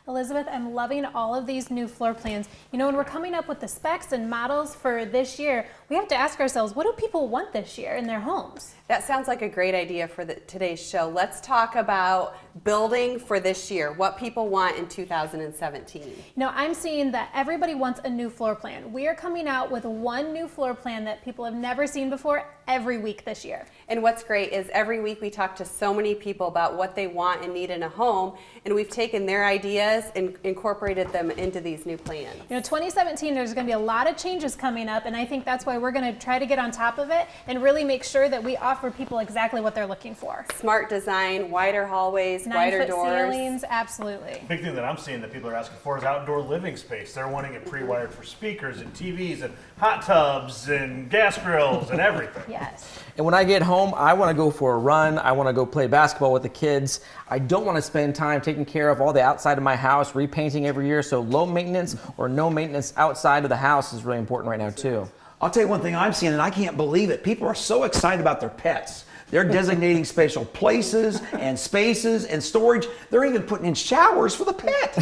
Elizabeth, I'm loving all of these new floor plans. You know, when we're coming up with the specs and models for this year, we have to ask ourselves, what do people want this year in their homes? That sounds like a great idea for today's show. Let's talk about building for this year, what people want in 2017. You know, I'm seeing that everybody wants a new floor plan. We are coming out with one new floor plan that people have never seen before every week this year. And what's great is every week we talk to so many people about what they want and need in a home, and we've taken their ideas and incorporated them into these new plans. You know, 2017, there's going to be a lot of changes coming up, and I think that's why we're going to try to get on top of it and really make sure that we offer people exactly what they're looking for. Smart design, wider hallways, wider 9-foot doors. ceilings, absolutely. Big thing that I'm seeing that people are asking for is outdoor living space. They're wanting it pre-wired for speakers and TVs and hot tubs and gas grills and everything. Yes. And when I get home, I want to go for a run. I want to go play basketball with the kids. I don't want to spend time taking care of all the outside of my house, repainting every year. So low maintenance or no maintenance outside of the house is really important right now too. I'll tell you one thing I'm seeing, and I can't believe it. People are so excited about their pets. They're designating special places and spaces and storage. They're even putting in showers for the pet.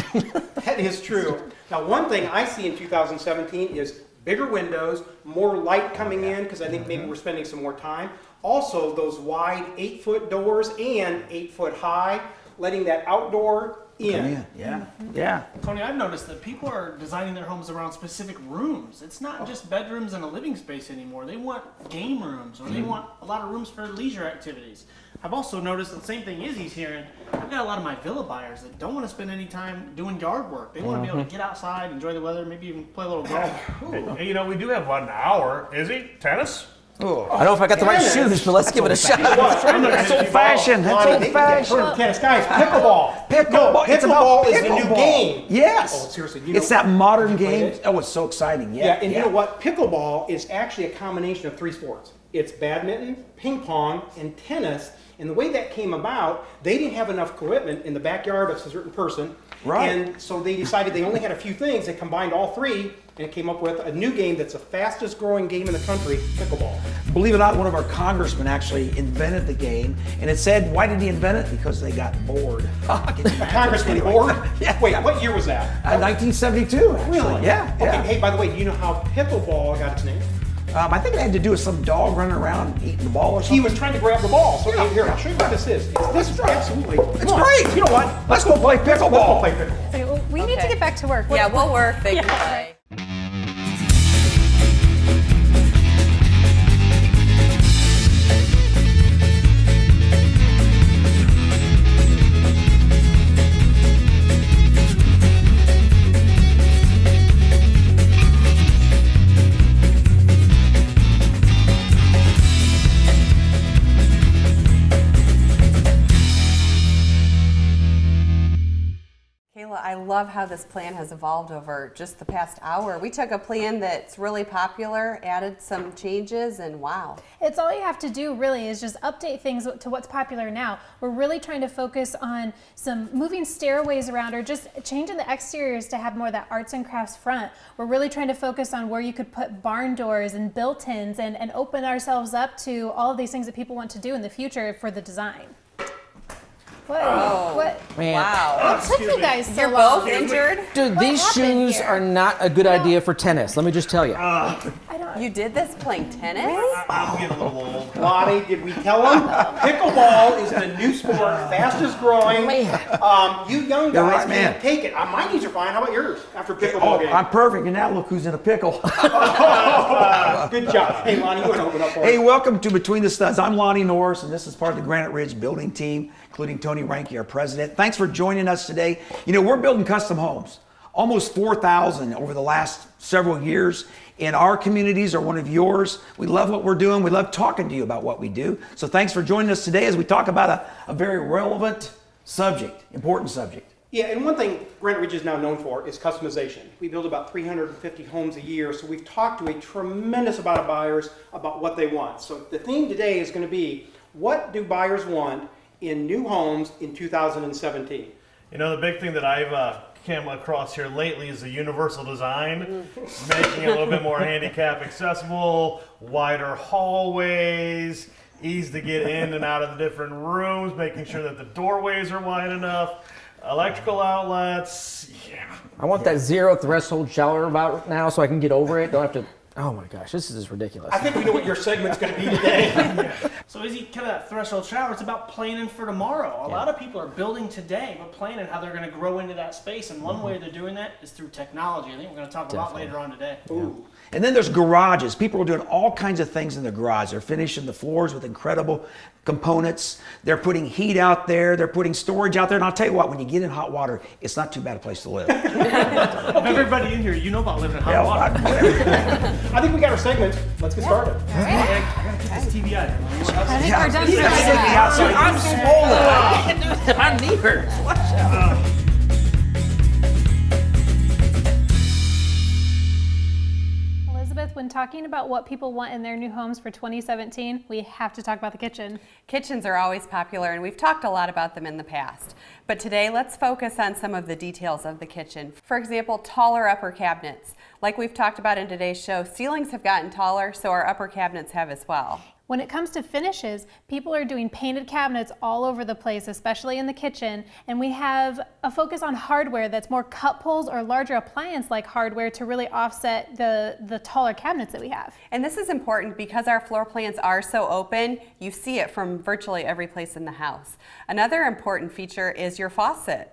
That is true. Now, one thing I see in 2017 is bigger windows, more light coming in, because I think maybe we're spending some more time. Also, those wide 8-foot doors and 8-foot high, letting that outdoor in. Yeah, yeah. Tony, I've noticed that people are designing their homes around specific rooms. It's not just bedrooms and a living space anymore. They want game rooms, or they want a lot of rooms for leisure activities. I've also noticed the same thing Izzy's hearing. I've got a lot of my villa buyers that don't want to spend any time doing yard work. They want to be able to get outside, enjoy the weather, maybe even play a little golf. Hey, you know, we do have about an hour. Izzy, tennis? Oh, I don't know if I got the right shoes, but let's give it a shot. That's old fashioned. That's old fashioned. Tennis, guys, pickleball. Pickleball. It's about Pickleball is the new pickleball. game. Yes. Oh, seriously. You know, It's that modern you play game. it? Oh, it's so exciting. Yeah, and you know what? Pickleball is actually a combination of 3 sports. It's badminton, ping pong, and tennis. And the way that came about, they didn't have enough equipment in the backyard of a certain person. Right. And so they decided they only had a few things. They combined all 3 and came up with a new game that's the fastest growing game in the country, pickleball. Believe it or not, one of our congressmen actually invented the game. And it said, why did he invent it? Because they got bored. Congressman board? Yeah. Wait, what year was that? 1972, actually. Really? Yeah. Okay, yeah. hey, by the way, do you know how pickleball got its name? I think it had to do with some dog running around eating the ball or something. He was trying to grab the ball. So here, I'll show you what this is. This is absolutely. It's great. You know what? Let's go play pickleball. Let's go play pickleball. Okay, well, we need to get back to work. Yeah, we'll work. They can Yeah. play. I love how this plan has evolved over just the past hour. We took a plan that's really popular, added some changes, and wow. It's all you have to do really is just update things to what's popular now. We're really trying to focus on some moving stairways around or just changing the exteriors to have more of that arts and crafts front. We're really trying to focus on where you could put barn doors and built-ins and open ourselves up to all of these things that people want to do in the future for the design. What? Oh, What? Man. Wow. What took you guys so You're long? both injured? Dude, What these happened shoes here? are not a good idea for tennis. Let me just tell you. I don't. You did this playing tennis? I'm getting a little old. Lonnie, did we tell him? Pickleball is the new sport, fastest growing. You young You're guys right, man. can't take it. My knees are fine. How about yours after pickleball Oh, game? I'm perfect. And now look who's in a pickle. Good job. Hey, Lonnie, you want to open up for us? Hey, welcome to Between the Studs. I'm Lonnie Norris, and this is part of the Granite Ridge Building team, including Tony Reinke, our president. Thanks for joining us today. You know, we're building custom homes, almost 4,000 over the last several years. And our communities are one of yours. We love what we're doing. We love talking to you about what we do. So thanks for joining us today as we talk about a very relevant subject, important subject. Yeah, and one thing Granite Ridge is now known for is customization. We build about 350 homes a year, so we've talked to a tremendous amount of buyers about what they want. So the theme today is going to be, what do buyers want in new homes in 2017? You know, the big thing that I've came across here lately is the universal design, making it a little bit more handicap accessible, wider hallways, ease to get in and out of the different rooms, making sure that the doorways are wide enough. Electrical outlets, yeah. I want that zero threshold shower about now so I can get over it. Don't have to. Oh my gosh, this is ridiculous. I think we know what your segment's going to be today. So as you kind of that threshold shower, it's about planning for tomorrow. A lot of people are building today, but planning how they're going to grow into that space. And one way they're doing that is through technology. I think we're going to talk a lot later on today. Ooh. And then there's garages. People are doing all kinds of things in their garage. They're finishing the floors with incredible components. They're putting heat out there. They're putting storage out there. And I'll tell you what, when you get in hot water, it's not too bad a place to live. Of everybody in here, you know about living in hot water. I think we got our segment. Let's get started. I got to get this TV out of here. I think we're done for today. I'm swollen. I can't do that. My knee hurts. Watch out. Elizabeth, when talking about what people want in their new homes for 2017, we have to talk about the kitchen. Kitchens are always popular, and we've talked a lot about them in the past. But today, let's focus on some of the details of the kitchen. For example, taller upper cabinets. Like we've talked about in today's show, ceilings have gotten taller, so our upper cabinets have as well. When it comes to finishes, people are doing painted cabinets all over the place, especially in the kitchen, and we have a focus on hardware that's more cut pulls or larger appliance-like hardware to really offset the taller cabinets that we have. And this is important because our floor plans are so open, you see it from virtually every place in the house. Another important feature is your faucet.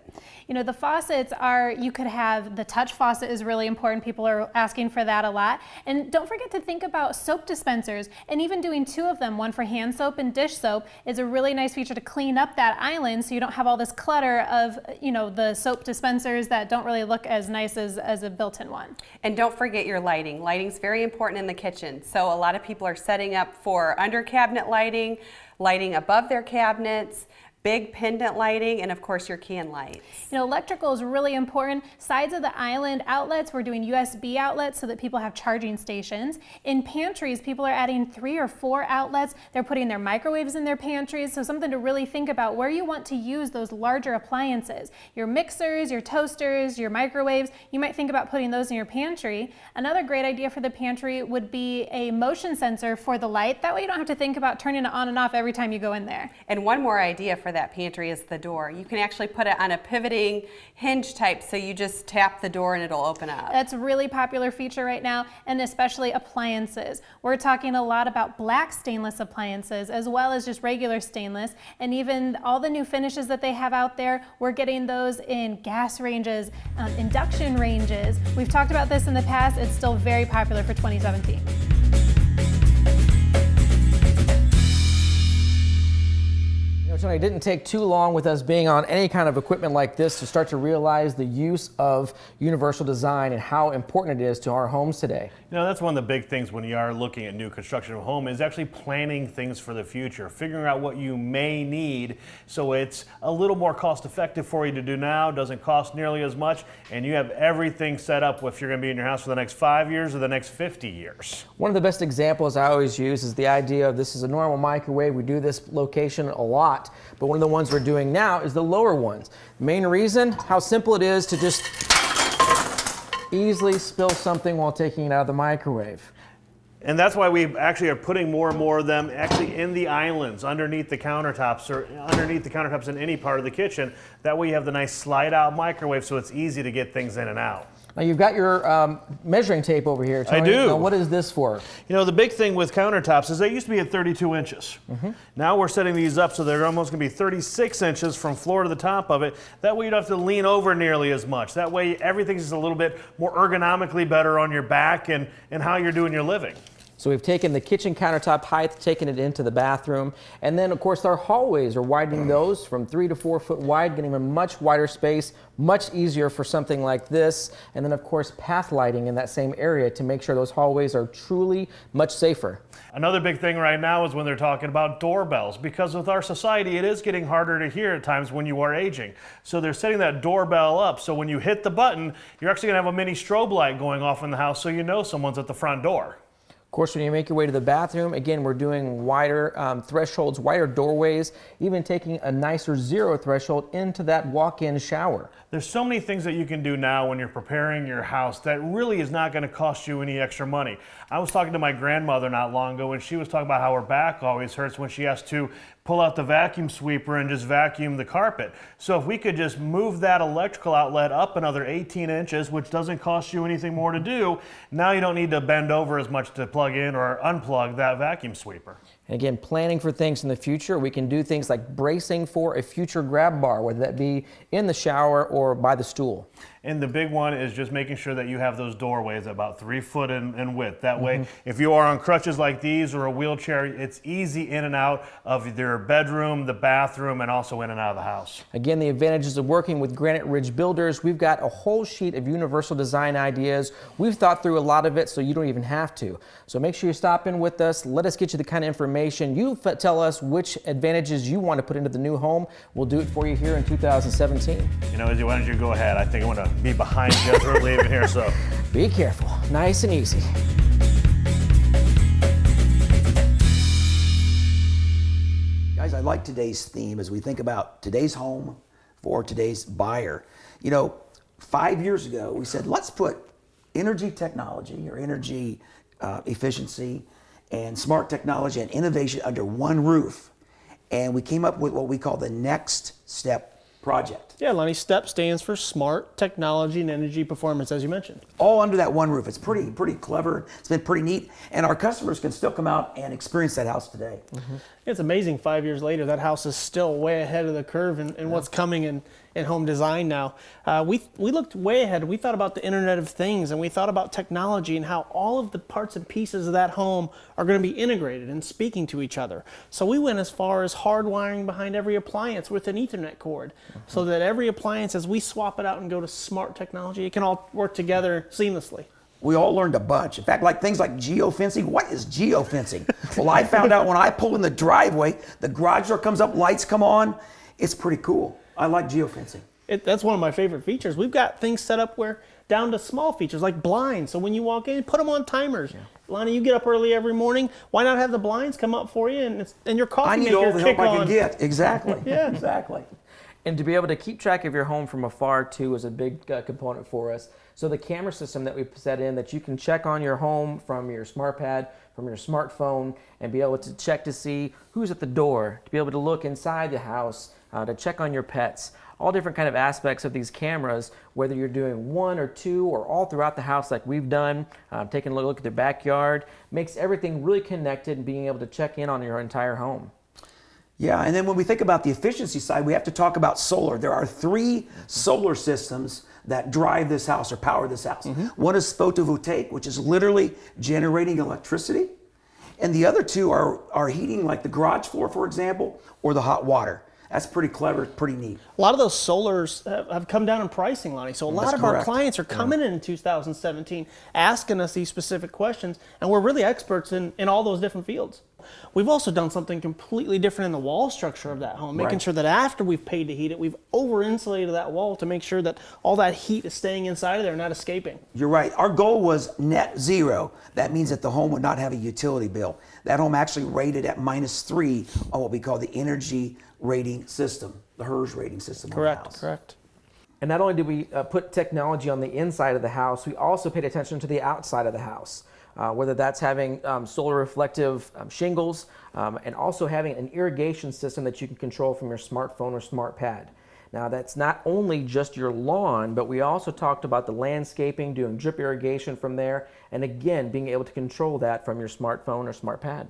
You know, the faucets are, you could have, the touch faucet is really important. People are asking for that a lot. And don't forget to think about soap dispensers, and even doing two of them, one for hand soap and dish soap, is a really nice feature to clean up that island so you don't have all this clutter of, you know, the soap dispensers that don't really look as nice as a built-in one. And don't forget your lighting. Lighting's very important in the kitchen. So a lot of people are setting up for under cabinet lighting, lighting above their cabinets, big pendant lighting, and of course your can lights. You know, electrical is really important. Sides of the island outlets, we're doing USB outlets so that people have charging stations. In pantries, people are adding 3 or 4 outlets. They're putting their microwaves in their pantries, so something to really think about where you want to use those larger appliances. Your mixers, your toasters, your microwaves, you might think about putting those in your pantry. Another great idea for the pantry would be a motion sensor for the light. That way you don't have to think about turning it on and off every time you go in there. And one more idea for that pantry is the door. You can actually put it on a pivoting hinge type, so you just tap the door and it'll open up. That's a really popular feature right now, and especially appliances. We're talking a lot about black stainless appliances as well as just regular stainless, and even all the new finishes that they have out there, we're getting those in gas ranges, induction ranges. We've talked about this in the past. It's still very popular for 2017. Tony, it didn't take too long with us being on any kind of equipment like this to start to realize the use of universal design and how important it is to our homes today. You know, that's one of the big things when you are looking at new construction of a home is actually planning things for the future, figuring out what you may need so it's a little more cost effective for you to do now, doesn't cost nearly as much, and you have everything set up if you're going to be in your house for the next 5 years or the next 50 years. One of the best examples I always use is the idea of this is a normal microwave. We do this location a lot, but one of the ones we're doing now is the lower ones. The main reason, how simple it is to just easily spill something while taking it out of the microwave. And that's why we actually are putting more and more of them actually in the islands, underneath the countertops, or underneath the countertops in any part of the kitchen. That way you have the nice slide out microwave so it's easy to get things in and out. Now you've got your measuring tape over here, Tony. I do. Now what is this for? You know, the big thing with countertops is they used to be at 32 inches. Now we're setting these up so they're almost going to be 36 inches from floor to the top of it. That way you don't have to lean over nearly as much. That way everything's just a little bit more ergonomically better on your back and how you're doing your living. So we've taken the kitchen countertop height, taken it into the bathroom, and then of course our hallways are widening those from 3 to 4 foot wide, getting a much wider space, much easier for something like this, and then of course path lighting in that same area to make sure those hallways are truly much safer. Another big thing right now is when they're talking about doorbells, because with our society it is getting harder to hear at times when you are aging. So they're setting that doorbell up so when you hit the button, you're actually going to have a mini strobe light going off in the house so you know someone's at the front door. Of course, when you make your way to the bathroom, again, we're doing wider thresholds, wider doorways, even taking a nicer zero threshold into that walk-in shower. There's so many things that you can do now when you're preparing your house that really is not going to cost you any extra money. I was talking to my grandmother not long ago, and she was talking about how her back always hurts when she has to pull out the vacuum sweeper and just vacuum the carpet. So if we could just move that electrical outlet up another 18 inches, which doesn't cost you anything more to do, now you don't need to bend over as much to plug in or unplug that vacuum sweeper. And again, planning for things in the future, we can do things like bracing for a future grab bar, whether that be in the shower or by the stool. And the big one is just making sure that you have those doorways about 3 foot in width. That way, if you are on crutches like these or a wheelchair, it's easy in and out of your bedroom, the bathroom, and also in and out of the house. Again, the advantages of working with Granite Ridge Builders, we've got a whole sheet of universal design ideas. We've thought through a lot of it, so you don't even have to. So make sure you stop in with us. Let us get you the kind of information. You tell us which advantages you want to put into the new home. We'll do it for you here in 2017. You know, Izzy, why don't you go ahead? I think I'm going to be behind you as we're leaving here, so. Be careful. Nice and easy. Guys, I like today's theme as we think about today's home for today's buyer. You know, 5 years ago, we said, let's put energy technology or energy efficiency and smart technology and innovation under one roof. And we came up with what we call the Next Step project. Yeah, Lonnie, STEP stands for Smart Technology and Energy Performance, as you mentioned. All under that one roof. It's pretty clever. It's been pretty neat. And our customers can still come out and experience that house today. It's amazing 5 years later, that house is still way ahead of the curve in what's coming in home design now. We looked way ahead. We thought about the Internet of Things, and we thought about technology and how all of the parts and pieces of that home are going to be integrated and speaking to each other. So we went as far as hardwiring behind every appliance with an Ethernet cord, so that every appliance, as we swap it out and go to smart technology, it can all work together seamlessly. We all learned a bunch. In fact, like things like geofencing. What is geofencing? Well, I found out when I pull in the driveway, the garage door comes up, lights come on. It's pretty cool. I like geofencing. That's one of my favorite features. We've got things set up where down to small features like blinds. So when you walk in, put them on timers. Yeah. Lonnie, you get up early every morning. Why not have the blinds come up for you and your coffee maker kick on? I need all the help I can get. Exactly. Yeah, exactly. And to be able to keep track of your home from afar too is a big component for us. So the camera system that we set in, that you can check on your home from your smart pad, from your smartphone, and be able to check to see who's at the door, to be able to look inside the house, to check on your pets. All different kind of aspects of these cameras, whether you're doing one or two or all throughout the house like we've done, taking a look at the backyard, makes everything really connected and being able to check in on your entire home. Yeah, and then when we think about the efficiency side, we have to talk about solar. There are 3 solar systems that drive this house or power this house. One is photovoltaic, which is literally generating electricity. And the other 2 are heating, like the garage floor, for example, or the hot water. That's pretty clever, pretty neat. A lot of those solars have come down in pricing, Lonnie. So a lot of our clients are coming in 2017 asking us these specific questions, and we're really experts in all those different fields. We've also done something completely different in the wall structure of that home, making sure that after we've paid to heat it, we've over-insulated that wall to make sure that all that heat is staying inside of there and not escaping. You're right. Our goal was net zero. That means that the home would not have a utility bill. That home actually rated at -3 on what we call the energy rating system, the HERS rating system. Correct, correct. And not only did we put technology on the inside of the house, we also paid attention to the outside of the house. Whether that's having solar reflective shingles and also having an irrigation system that you can control from your smartphone or smart pad. Now that's not only just your lawn, but we also talked about the landscaping, doing drip irrigation from there, and again, being able to control that from your smartphone or smart pad.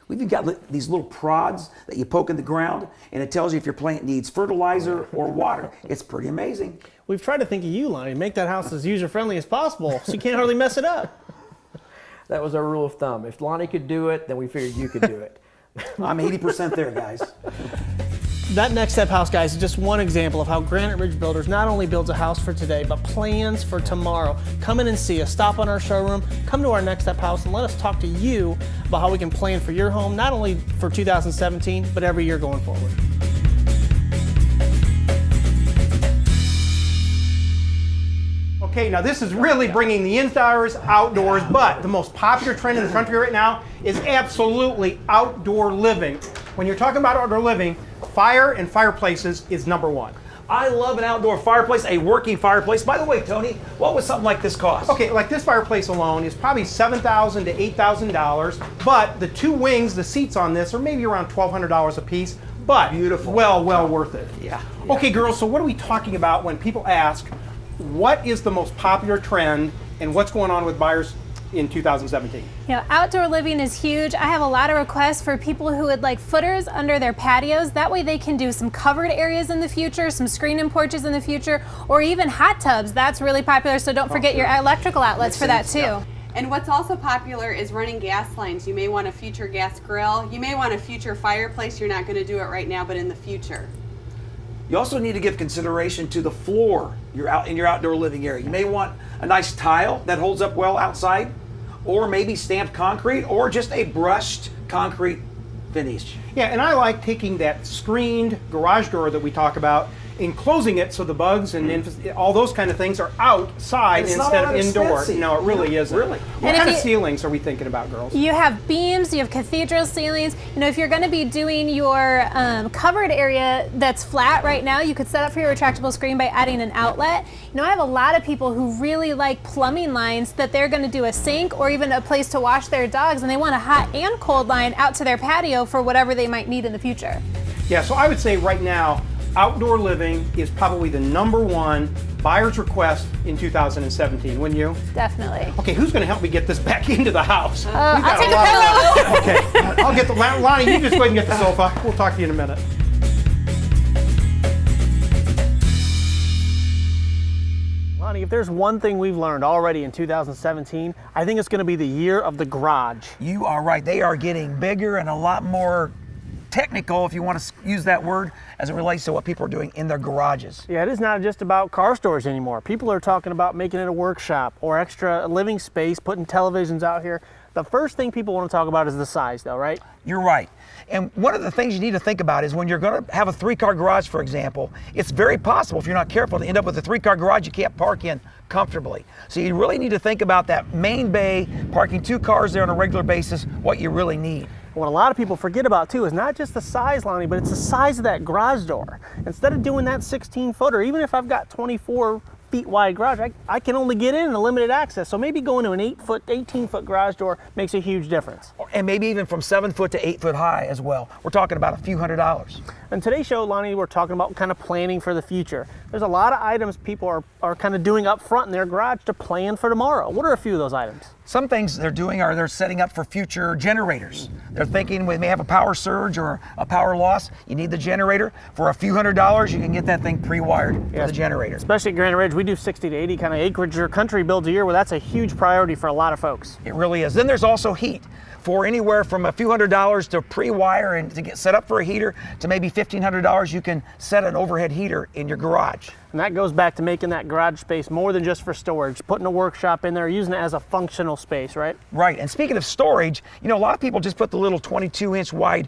We've got these little prods that you poke in the ground, and it tells you if your plant needs fertilizer or water. It's pretty amazing. We've tried to think of you, Lonnie, make that house as user-friendly as possible so you can't hardly mess it up. That was our rule of thumb. If Lonnie could do it, then we figured you could do it. I'm 80% there, guys. That Next Step house, guys, is just one example of how Granite Ridge Builders not only builds a house for today, but plans for tomorrow. Come in and see us. Stop on our showroom. Come to our Next Step house and let us talk to you about how we can plan for your home, not only for 2017, but every year going forward. Okay, now this is really bringing the indoors outdoors, but the most popular trend in the country right now is absolutely outdoor living. When you're talking about outdoor living, fire and fireplaces is number one. I love an outdoor fireplace, a working fireplace. By the way, Tony, what would something like this cost? Okay, like this fireplace alone is probably $7,000 to $8,000, but the two wings, the seats on this are maybe around $1,200 a piece, but beautiful. Well worth it. Yeah. Okay, girls, so what are we talking about when people ask, what is the most popular trend and what's going on with buyers in 2017? You know, outdoor living is huge. I have a lot of requests for people who would like footers under their patios. That way they can do some covered areas in the future, some screen-in porches in the future, or even hot tubs. That's really popular, so don't forget your electrical outlets for that too. Yeah. And what's also popular is running gas lines. You may want a future gas grill. You may want a future fireplace. You're not going to do it right now, but in the future. You also need to give consideration to the floor in your outdoor living area. You may want a nice tile that holds up well outside, or maybe stamped concrete, or just a brushed concrete finish. Yeah, and I like taking that screened garage door that we talk about and closing it so the bugs and all those kind of things are outside It's not instead all of that indoor. expensive. No, it really isn't. Really? What And if kind of you- ceilings are we thinking about, girls? You have beams, you have cathedral ceilings. You know, if you're going to be doing your covered area that's flat right now, you could set up for your retractable screen by adding an outlet. You know, I have a lot of people who really like plumbing lines that they're going to do a sink or even a place to wash their dogs, and they want a hot and cold line out to their patio for whatever they might need in the future. Yeah, so I would say right now, outdoor living is probably the number one buyer's request in 2017, wouldn't you? Definitely. Okay, who's going to help me get this back into the house? I'll take the pillow. Okay, I'll get the Lonnie. You just go ahead and get the sofa. We'll talk to you in a minute. Lonnie, if there's one thing we've learned already in 2017, I think it's going to be the year of the garage. You are right. They are getting bigger and a lot more technical, if you want to use that word, as it relates to what people are doing in their garages. Yeah, it is not just about car storage anymore. People are talking about making it a workshop or extra living space, putting televisions out here. The first thing people want to talk about is the size, though, right? You're right. And one of the things you need to think about is when you're going to have a 3-car garage, for example, it's very possible, if you're not careful, to end up with a 3-car garage you can't park in comfortably. So you really need to think about that main bay, parking 2 cars there on a regular basis, what you really need. What a lot of people forget about too is not just the size, Lonnie, but it's the size of that garage door. Instead of doing that 16-footer, even if I've got 24 feet wide garage, I can only get in a limited access. So maybe going to an 8-foot, 18-foot garage door makes a huge difference. And maybe even from 7 foot to 8 foot high as well. We're talking about a few $100s. In today's show, Lonnie, we're talking about kind of planning for the future. There's a lot of items people are kind of doing up front in their garage to plan for tomorrow. What are a few of those items? Some things they're doing are they're setting up for future generators. They're thinking we may have a power surge or a power loss. You need the generator. For a few $100s, you can get that thing pre-wired for the generator. Especially at Granite Ridge, we do 60 to 80 kind of acreage or country builds a year where that's a huge priority for a lot of folks. It really is. Then there's also heat. For anywhere from a few $100s to pre-wire and to get set up for a heater to maybe $1,500, you can set an overhead heater in your garage. And that goes back to making that garage space more than just for storage, putting a workshop in there, using it as a functional space, right? Right, and speaking of storage, you know, a lot of people just put the little 22-inch wide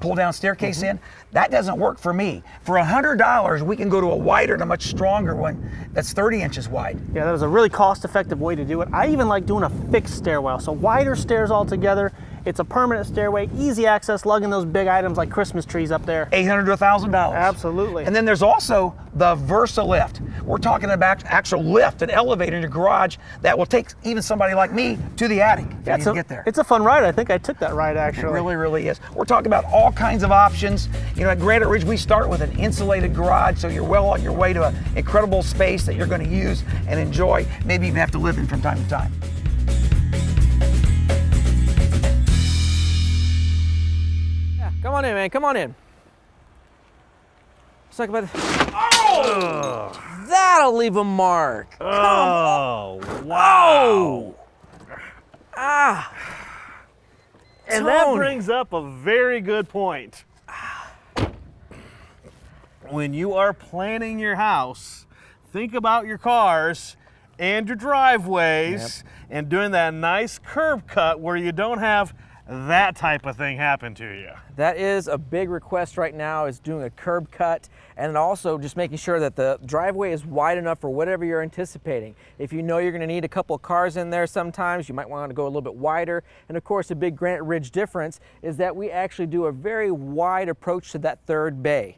pull-down staircase in. That doesn't work for me. For $100, we can go to a wider and a much stronger one that's 30 inches wide. Yeah, that is a really cost-effective way to do it. I even like doing a fixed stairwell, so wider stairs altogether. It's a permanent stairway, easy access, lugging those big items like Christmas trees up there. $800 to $1,000. Absolutely. And then there's also the Versa lift. We're talking about actual lift, an elevator in your garage that will take even somebody like me to the attic for you to get there. It's a fun ride. I think I took that ride actually. It really, really is. We're talking about all kinds of options. You know, at Granite Ridge, we start with an insulated garage, so you're well on your way to an incredible space that you're going to use and enjoy, maybe even have to live in from time to time. Come on in, man. Come on in. Let's talk about that'll leave a mark. Oh, wow. Ah. And that Tony. brings up a very good point. When you are planning your house, think about your cars and your driveways and doing that nice curb cut where you don't have that type of thing happen to you? That is a big request right now, is doing a curb cut, and also just making sure that the driveway is wide enough for whatever you're anticipating. If you know you're going to need a couple of cars in there sometimes, you might want to go a little bit wider. And of course, a big Granite Ridge difference is that we actually do a very wide approach to that third bay.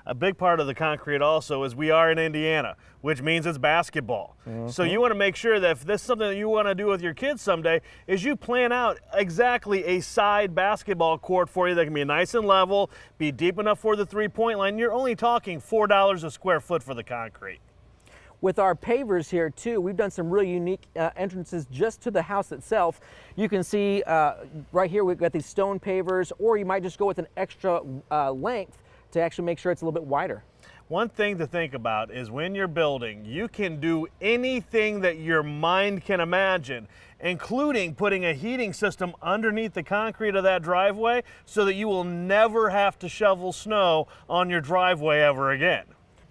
A big part of the concrete also is we are in Indiana, which means it's basketball. So you want to make sure that if this is something that you want to do with your kids someday, is you plan out exactly a side basketball court for you that can be nice and level, be deep enough for the three-point line. You're only talking $4 a square foot for the concrete. With our pavers here too, we've done some really unique entrances just to the house itself. You can see right here we've got these stone pavers, or you might just go with an extra length to actually make sure it's a little bit wider. One thing to think about is when you're building, you can do anything that your mind can imagine, including putting a heating system underneath the concrete of that driveway so that you will never have to shovel snow on your driveway ever again.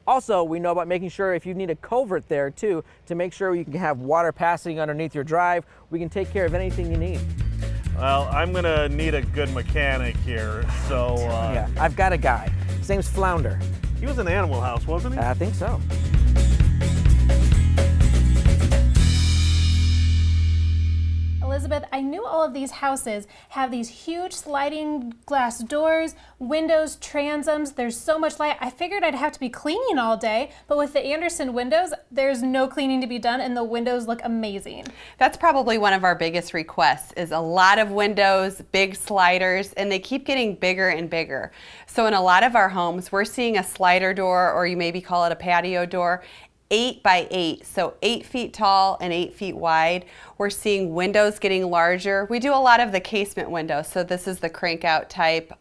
Also, we know about making sure if you need a culvert there too, to make sure you can have water passing underneath your drive. We can take care of anything you need. Well, I'm gonna need a good mechanic here, so... Yeah, I've got a guy. His name's Flounder. He was in Animal House, wasn't he? I think so. Elizabeth, I knew all of these houses have these huge sliding glass doors, windows, transoms. There's so much light. I figured I'd have to be cleaning all day, but with the Anderson windows, there's no cleaning to be done and the windows look amazing. That's probably one of our biggest requests, is a lot of windows, big sliders, and they keep getting bigger and bigger. So in a lot of our homes, we're seeing a slider door, or you maybe call it a patio door, 8 by 8, so 8 feet tall and 8 feet wide. We're seeing windows getting larger. We do a lot of the casement windows, so this is the crank out type.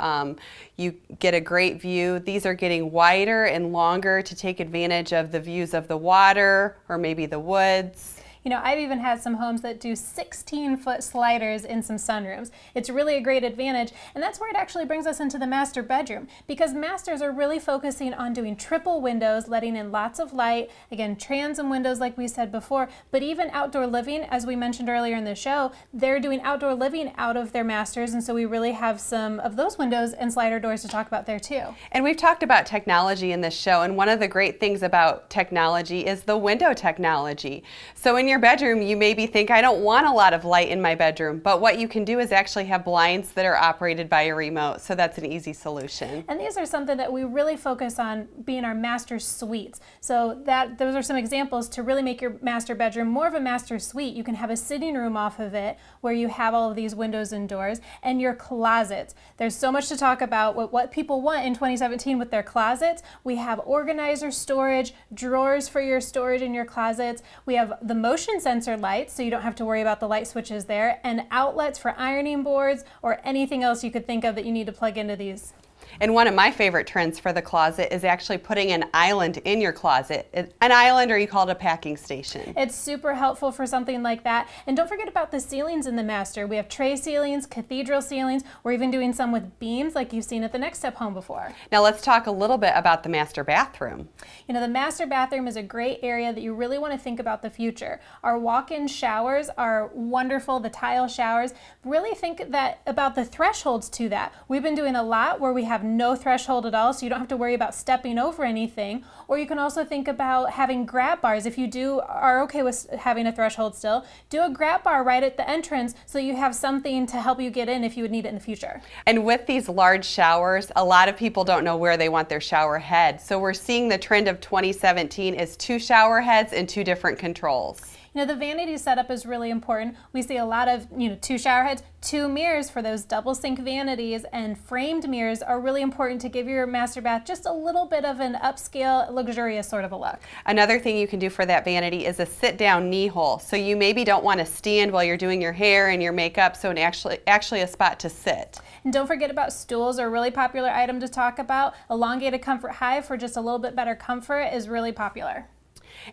You get a great view. These are getting wider and longer to take advantage of the views of the water or maybe the woods. You know, I've even had some homes that do 16-foot sliders in some sunrooms. It's really a great advantage, and that's where it actually brings us into the master bedroom, because masters are really focusing on doing triple windows, letting in lots of light, again, transom windows like we said before, but even outdoor living, as we mentioned earlier in the show, they're doing outdoor living out of their masters, and so we really have some of those windows and slider doors to talk about there too. And we've talked about technology in this show, and one of the great things about technology is the window technology. So in your bedroom, you maybe think, I don't want a lot of light in my bedroom, but what you can do is actually have blinds that are operated by a remote, so that's an easy solution. And these are something that we really focus on being our master suites. So those are some examples to really make your master bedroom more of a master suite. You can have a sitting room off of it where you have all of these windows and doors, and your closets. There's so much to talk about what people want in 2017 with their closets. We have organizer storage, drawers for your storage in your closets. We have the motion sensor lights, so you don't have to worry about the light switches there, and outlets for ironing boards or anything else you could think of that you need to plug into these. And one of my favorite trends for the closet is actually putting an island in your closet. An island, or you call it a packing station. It's super helpful for something like that. And don't forget about the ceilings in the master. We have tray ceilings, cathedral ceilings. We're even doing some with beams like you've seen at the Next Step home before. Now let's talk a little bit about the master bathroom. You know, the master bathroom is a great area that you really want to think about the future. Our walk-in showers are wonderful, the tile showers. Really think about the thresholds to that. We've been doing a lot where we have no threshold at all, so you don't have to worry about stepping over anything. Or you can also think about having grab bars. If you are okay with having a threshold still, do a grab bar right at the entrance so you have something to help you get in if you would need it in the future. And with these large showers, a lot of people don't know where they want their shower head. So we're seeing the trend of 2017 is 2 shower heads and 2 different controls. You know, the vanity setup is really important. We see a lot of, 2 shower heads, 2 mirrors for those double sink vanities, and framed mirrors are really important to give your master bath just a little bit of an upscale, luxurious sort of a look. Another thing you can do for that vanity is a sit-down knee hole. So you maybe don't want to stand while you're doing your hair and your makeup, so actually a spot to sit. And don't forget about stools, are a really popular item to talk about. Elongated comfort high for just a little bit better comfort is really popular.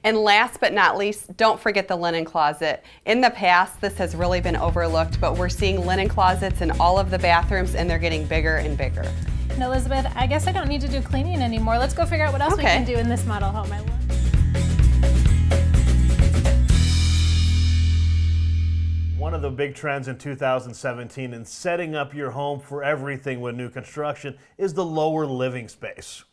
And last but not least, don't forget the linen closet. In the past, this has really been overlooked, but we're seeing linen closets in all of the bathrooms, and they're getting bigger and bigger. And Elizabeth, I guess I don't need to do cleaning anymore. Let's go figure out what else we can do in this model home. One of the big trends in 2017 in setting up your home for everything with new construction is the lower living space.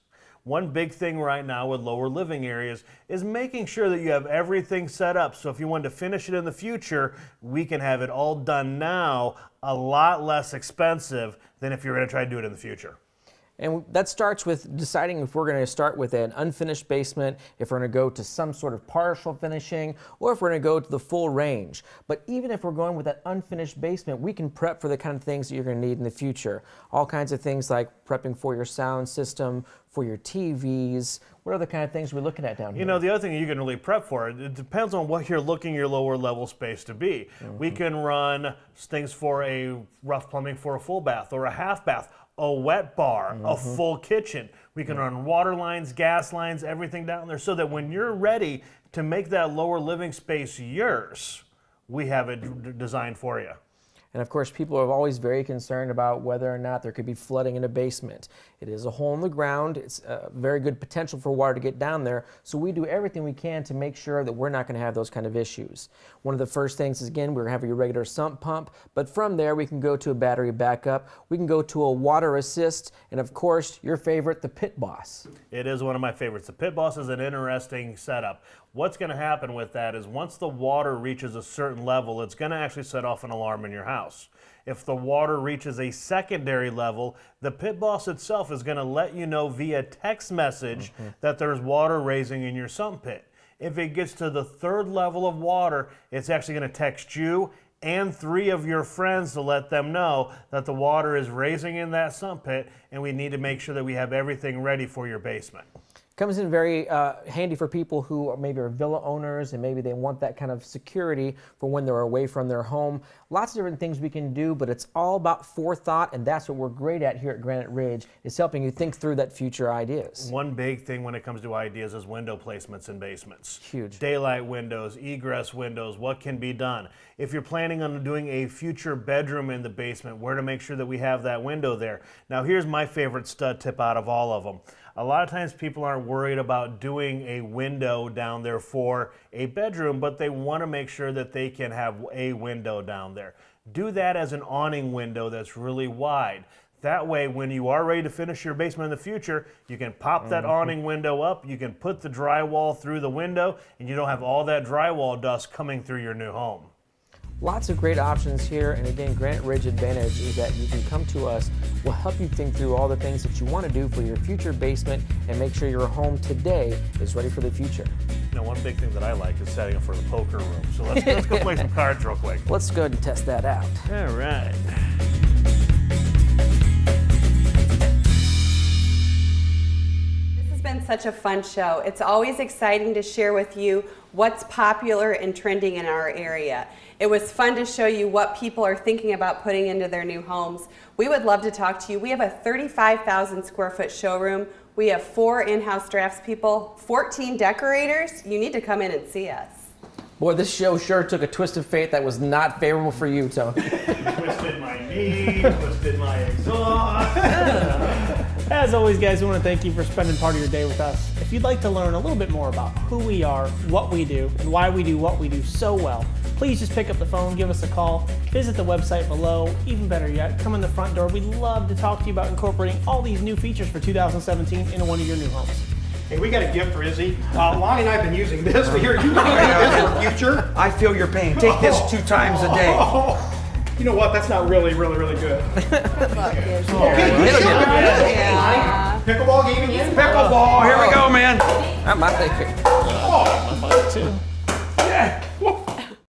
One big thing right now with lower living areas is making sure that you have everything set up. So if you want to finish it in the future, we can have it all done now, a lot less expensive than if you're going to try to do it in the future. And that starts with deciding if we're going to start with an unfinished basement, if we're going to go to some sort of partial finishing, or if we're going to go to the full range. But even if we're going with that unfinished basement, we can prep for the kind of things that you're going to need in the future. All kinds of things like prepping for your sound system, for your TVs. What other kind of things are we looking at down here? You know, the other thing you can really prep for, it depends on what you're looking your lower level space to be. We can run things for a rough plumbing for a full bath or a half bath, a wet bar, a full kitchen. We can run water lines, gas lines, everything down there, so that when you're ready to make that lower living space yours, we have it designed for you. And of course, people are always very concerned about whether or not there could be flooding in a basement. It is a hole in the ground. It's a very good potential for water to get down there. So we do everything we can to make sure that we're not going to have those kind of issues. One of the first things is, again, we're going to have your regular sump pump. But from there, we can go to a battery backup. We can go to a water assist. And of course, your favorite, the Pit Boss. It is one of my favorites. The Pit Boss is an interesting setup. What's going to happen with that is once the water reaches a certain level, it's going to actually set off an alarm in your house. If the water reaches a secondary level, the Pit Boss itself is going to let you know via text message that there's water raising in your sump pit. If it gets to the third level of water, it's actually going to text you and 3 of your friends to let them know that the water is raising in that sump pit, and we need to make sure that we have everything ready for your basement. Comes in very handy for people who maybe are villa owners and maybe they want that kind of security for when they're away from their home. Lots of different things we can do, but it's all about forethought, and that's what we're great at here at Granite Ridge, is helping you think through that future ideas. One big thing when it comes to ideas is window placements in basements. Huge. Daylight windows, egress windows, what can be done. If you're planning on doing a future bedroom in the basement, where to make sure that we have that window there. Now here's my favorite stud tip out of all of them. A lot of times people aren't worried about doing a window down there for a bedroom, but they want to make sure that they can have a window down there. Do that as an awning window that's really wide. That way, when you are ready to finish your basement in the future, you can pop that awning window up, you can put the drywall through the window, and you don't have all that drywall dust coming through your new home. Lots of great options here, and again, Granite Ridge advantage is that you can come to us. We'll help you think through all the things that you want to do for your future basement and make sure your home today is ready for the future. You know, one big thing that I like is setting up for the poker room. So let's go play some cards real quick. Let's go ahead and test that out. All right. Been such a fun show. It's always exciting to share with you what's popular and trending in our area. It was fun to show you what people are thinking about putting into their new homes. We would love to talk to you. We have a 35,000 square foot showroom. We have 4 in-house draftspeople, 14 decorators. You need to come in and see us. Boy, this show sure took a twist of fate that was not favorable for you, Tony. Twisted my knee, twisted my exhaust. As always, guys, we want to thank you for spending part of your day with us. If you'd like to learn a little bit more about who we are, what we do, and why we do what we do so well, please just pick up the phone, give us a call, visit the website below. Even better yet, come in the front door. We'd love to talk to you about incorporating all these new features for 2017 into one of your new homes. Hey, we got a gift for Izzy. Lonnie and I have been using this, but here, you can use this for future. I feel your pain. Take this 2 times a day. You know what? That's not really good. Okay, pickleball game again? Pickleball, here we go, man. I'm out of here. Oh.